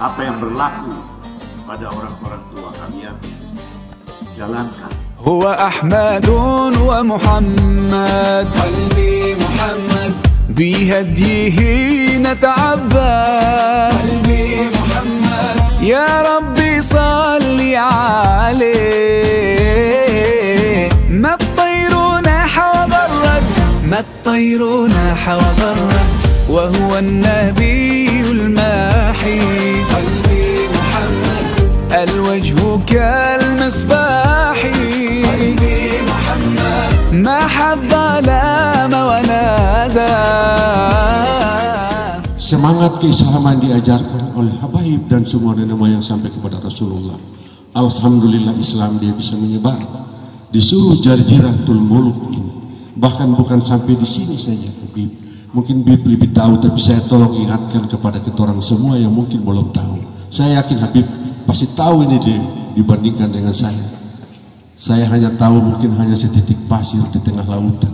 apa yang berlaku pada orang-orang tua kalian, jalankan. Huwa Ahmadun wa Muhammad, qalbi Muhammad, bihadihi nata'abbad, qalbi Muhammad, ya Rabbi salli alayh. Ma at-tayru naha wa barrad, ma at-tayru naha wa barrad, wa huwa an-nabiyyul mahi, qalbi Muhammad, al-wajhu kal-misbahi, qalbi Muhammad, ma habba lama wa nada. Semangat keislaman diajarkan oleh habaib dan semua nama yang sampai kepada Rasulullah. Alhamdulillah Islam dia bisa menyebar di seluruh jaziratul muluk ini. Bahkan bukan sampai di sini saja, Habib. Mungkin Habib lebih tahu, tapi saya tolong ingatkan kepada kita orang semua yang mungkin belum tahu. Saya yakin Habib pasti tahu ini dibandingkan dengan saya. Saya hanya tahu mungkin hanya setitik pasir di tengah lautan,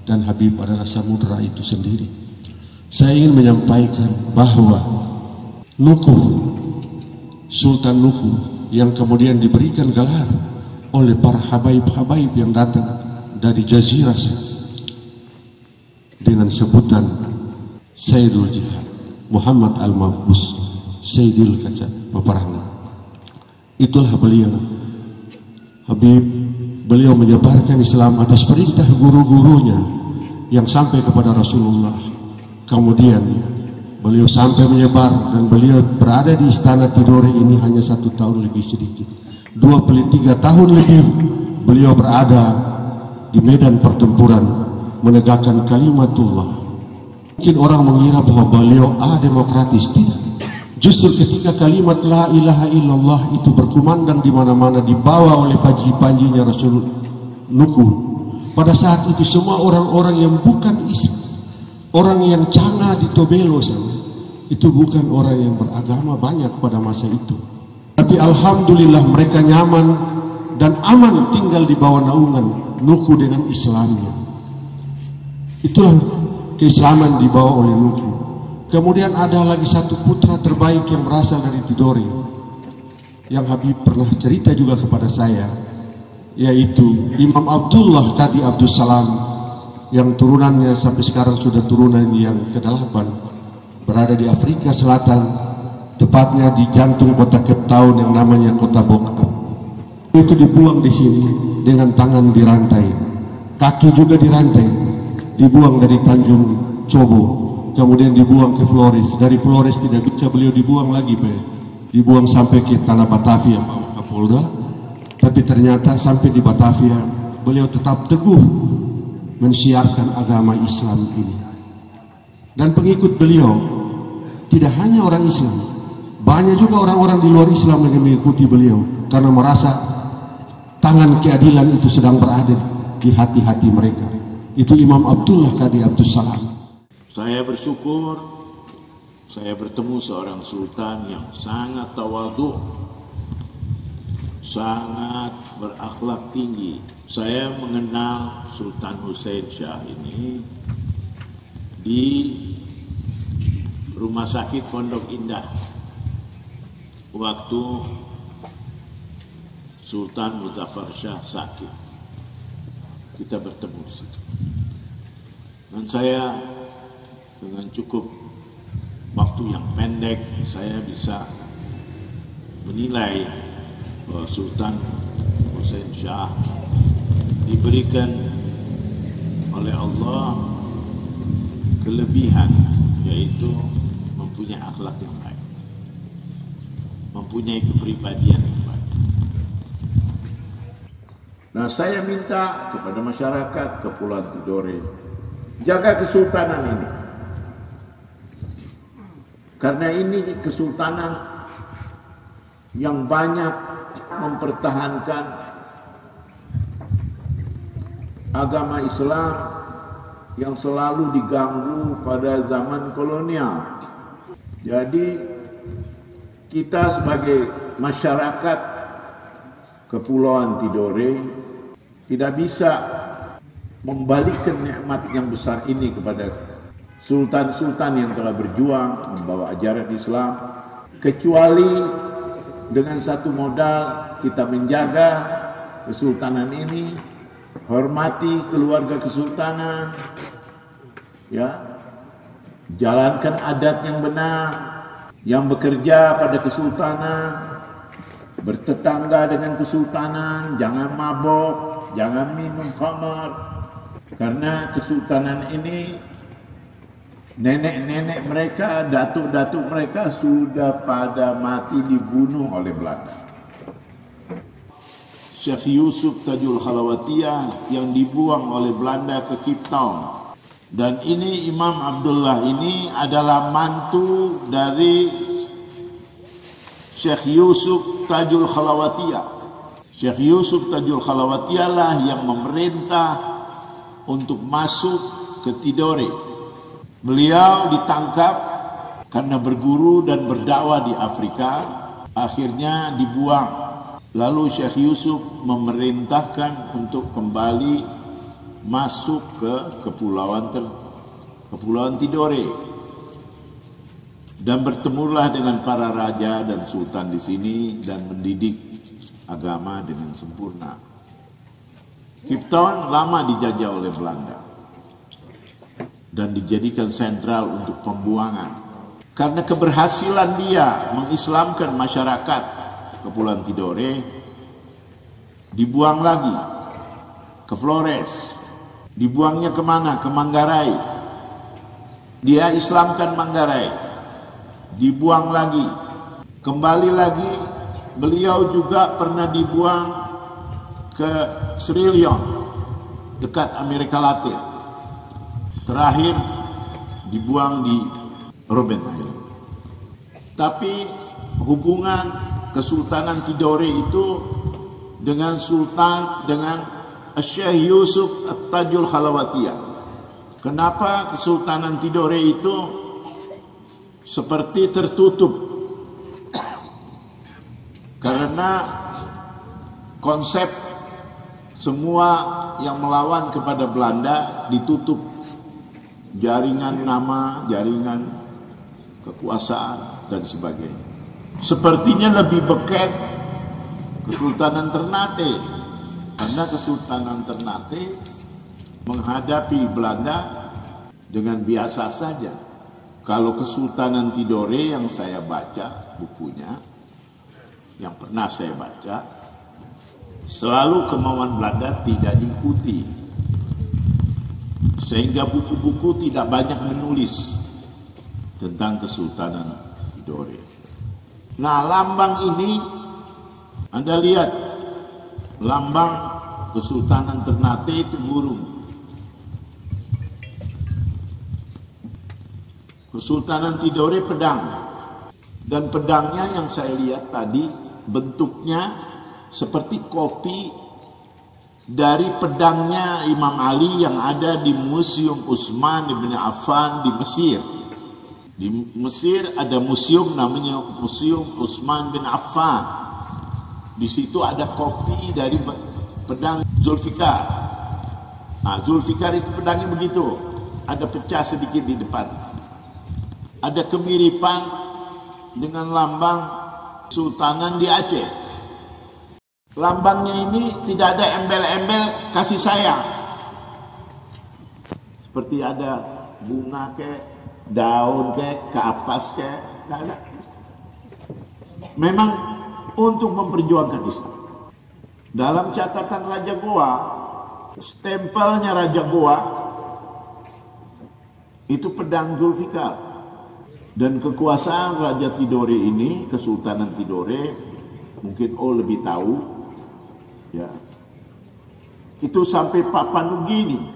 dan Habib adalah samudera itu sendiri. Saya ingin menyampaikan bahwa Nuku, Sultan Nuku yang kemudian diberikan gelar oleh para habaib-habaib yang datang dari jazirah dengan sebutan Sayyidul Jihad, Muhammad Al-Mabus, Sayyidil Kaca Peperangan. Itulah beliau, Habib. Beliau menyebarkan Islam atas perintah guru-gurunya yang sampai kepada Rasulullah. Kemudian beliau sampai menyebar, dan beliau berada di istana Tidore ini hanya 1 tahun lebih sedikit. 23 tahun lebih beliau berada di medan pertempuran menegakkan kalimatullah. Mungkin orang mengira bahwa beliau demokratis. Tidak. Justru ketika kalimat la ilaha illallah itu berkumandang di mana-mana, dibawa oleh panji-panjinya Rasul Nuku, pada saat itu semua orang-orang yang bukan Islam, orang yang canga di Tobelo sana, itu bukan orang yang beragama banyak pada masa itu. Tapi alhamdulillah mereka nyaman dan aman tinggal di bawah naungan Nuku dengan Islamnya. Itulah keislaman dibawa oleh Nuku. Kemudian ada lagi satu putra terbaik yang berasal dari Tidore, yang Habib pernah cerita juga kepada saya, yaitu Imam Abdullah Qadi Abdus Salam, yang turunannya sampai sekarang sudah turunan yang ke-8, berada di Afrika Selatan, tepatnya di jantung kota Cape Town yang namanya kota Bokap. Itu dibuang di sini dengan tangan dirantai, kaki juga dirantai, dibuang dari Tanjung Cobo, kemudian dibuang ke Flores. Dari Flores tidak bisa beliau dibuang lagi, dibuang sampai ke tanah Batavia, Kapolda. Tapi ternyata sampai di Batavia beliau tetap teguh mensiarkan agama Islam ini. Dan pengikut beliau tidak hanya orang Islam, banyak juga orang-orang di luar Islam yang mengikuti beliau karena merasa tangan keadilan itu sedang berada di hati-hati mereka. Itu Imam Abdullah Qadi Abdus Salam. Saya bersyukur saya bertemu seorang sultan yang sangat tawadhu, sangat berakhlak tinggi. Saya mengenal Sultan Hussein Shah ini di Rumah Sakit Pondok Indah waktu Sultan Muzaffar Shah sakit. Kita bertemu di situ. Dan saya dengan cukup waktu yang pendek saya bisa menilai bahwa Sultan Hussein Shah diberikan oleh Allah kelebihan, yaitu mempunyai akhlak yang baik, mempunyai kepribadian yang baik. Nah, saya minta kepada masyarakat Kepulauan Tidore, jaga kesultanan ini. Karena ini kesultanan yang banyak mempertahankan agama Islam yang selalu diganggu pada zaman kolonial. Jadi kita sebagai masyarakat Kepulauan Tidore tidak bisa membalikkan nikmat yang besar ini kepada sultan-sultan yang telah berjuang membawa ajaran Islam. kecuali dengan satu modal kita menjaga kesultanan ini, hormati keluarga kesultanan, ya, jalankan adat yang benar, yang bekerja pada kesultanan, bertetangga dengan kesultanan, jangan mabok, jangan minum khamar, karena kesultanan ini nenek-nenek mereka, datuk-datuk mereka sudah pada mati dibunuh oleh Belanda. Syekh Yusuf Tajul Khalawatiyah yang dibuang oleh Belanda ke Cape Town. Dan ini Imam Abdullah ini adalah mantu dari Syekh Yusuf Tajul Khalawatiyah. Syekh Yusuf Tajul Khalawatiyah lah yang memerintah untuk masuk ke Tidore. Beliau ditangkap karena berguru dan berdakwah di Afrika, akhirnya dibuang. Lalu Syekh Yusuf memerintahkan untuk kembali masuk ke kepulauan Tidore, dan bertemulah dengan para raja dan sultan di sini dan mendidik agama dengan sempurna. Cape Town lama dijajah oleh Belanda dan dijadikan sentral untuk pembuangan. Karena keberhasilan dia mengislamkan masyarakat Kepulauan Tidore, dibuang lagi ke Flores. Dibuangnya kemana? Ke Manggarai. Dia Islamkan Manggarai. Dibuang lagi. Kembali lagi. Beliau juga pernah dibuang ke Sri Lanka, dekat Amerika Latin. Terakhir dibuang di Robben Island. Tapi hubungan Kesultanan Tidore itu dengan Sultan, dengan Syekh Yusuf Tajul Khalawatiyah. Kenapa Kesultanan Tidore itu seperti tertutup? Karena konsep semua yang melawan kepada Belanda ditutup. Jaringan nama, jaringan kekuasaan dan sebagainya. Sepertinya lebih beken Kesultanan Ternate. Karena Kesultanan Ternate menghadapi Belanda dengan biasa saja. Kalau Kesultanan Tidore yang saya baca bukunya, yang pernah saya baca, selalu kemauan Belanda tidak diikuti. Sehingga buku-buku tidak banyak menulis tentang Kesultanan Tidore. Nah, lambang ini Anda lihat, lambang Kesultanan Ternate itu burung. Kesultanan Tidore pedang. Dan pedangnya yang saya lihat tadi bentuknya seperti kopi dari pedangnya Imam Ali yang ada di Museum Utsman bin Affan di Mesir. Di Mesir ada museum namanya Museum Utsman bin Affan. Di situ ada kopi dari pedang Zulfikar. Nah, Zulfikar itu pedangnya begitu, ada pecah sedikit di depan. Ada kemiripan dengan lambang Sultanan di Aceh. Lambangnya ini tidak ada embel-embel kasih sayang. Seperti ada bunga ke, daun ke, kapas ke, tidak ada. Memang untuk memperjuangkan Islam. Dalam catatan Raja Goa, stempelnya Raja Goa itu pedang Zulfikar. Dan kekuasaan Raja Tidore ini, Kesultanan Tidore, mungkin lebih tahu, ya, itu sampai Papua Nugini.